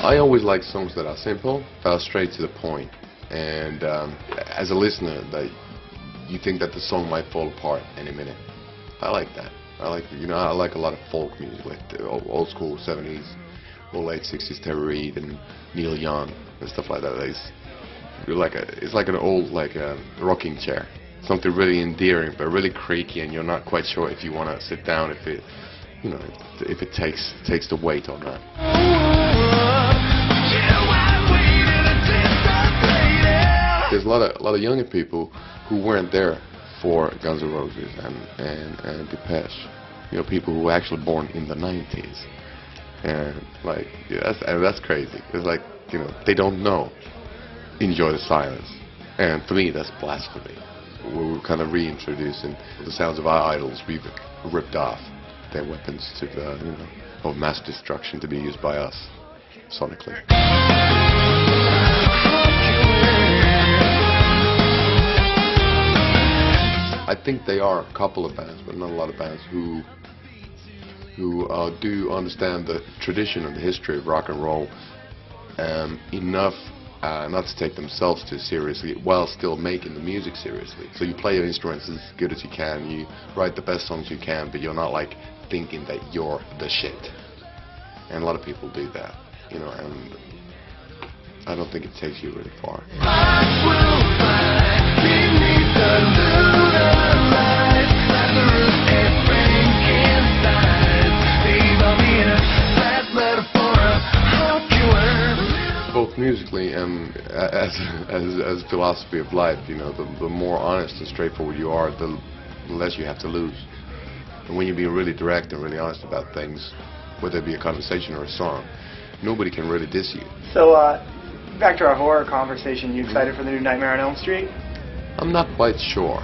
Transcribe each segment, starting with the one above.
I always like songs that are simple, that are straight to the point, and as a listener, that you think that the song might fall apart any minute. I like that. I like, I like a lot of folk music, like the old school 70s, or late 60s Terry Reid and Neil Young and stuff like that. It's like an old rocking chair, something really endearing but really creaky, and you're not quite sure if you want to sit down, if it, if it takes the weight or not. There's a lot of younger people who weren't there for Guns N' Roses and Depeche. People who were actually born in the 90s. And that's crazy. It's like, they don't know Enjoy the Silence. And for me, that's blasphemy. We're kind of reintroducing the sounds of our idols we've ripped off, their weapons of mass destruction to be used by us sonically. I think there are a couple of bands, but not a lot of bands, who do understand the tradition and the history of rock and roll enough not to take themselves too seriously while still making the music seriously. So you play your instruments as good as you can, you write the best songs you can, but you're not like thinking that you're the shit. And a lot of people do that, and I don't think it takes you really far. Both musically and as philosophy of life, the more honest and straightforward you are, the less you have to lose. And when you're being really direct and really honest about things, whether it be a conversation or a song, nobody can really diss you. So, back to our horror conversation, you excited for the new Nightmare on Elm Street? I'm not quite sure.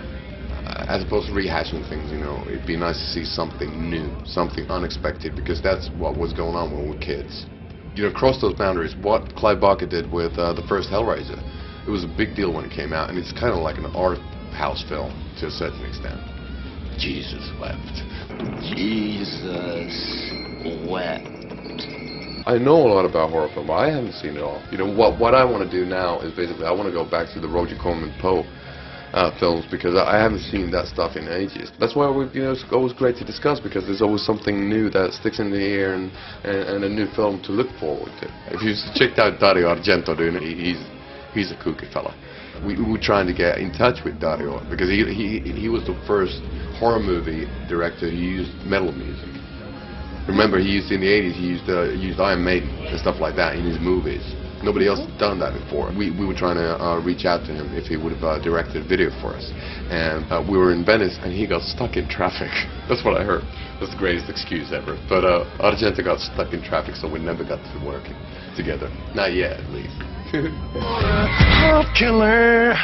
As opposed to rehashing things, it'd be nice to see something new, something unexpected, because that's what was going on when we were kids. Cross those boundaries. What Clive Barker did with the first Hellraiser, it was a big deal when it came out, and it's kind of like an art house film to a certain extent. Jesus wept. Jesus wept. I know a lot about horror film, but I haven't seen it all. What I want to do now is basically I want to go back to the Roger Corman Poe films, because I haven't seen that stuff in ages. That's why it's always great to discuss, because there's always something new that sticks in the ear and a new film to look forward to. If you checked out Dario Argento, he's a kooky fella. We were trying to get in touch with Dario because he was the first horror movie director who used metal music. Remember, he used in the 80s, he used Iron Maiden and stuff like that in his movies. Nobody else had done that before. We were trying to reach out to him if he would have directed a video for us. And we were in Venice, and he got stuck in traffic. That's what I heard. That's the greatest excuse ever. But Argento got stuck in traffic, so we never got to working together. Not yet, at least. Killer.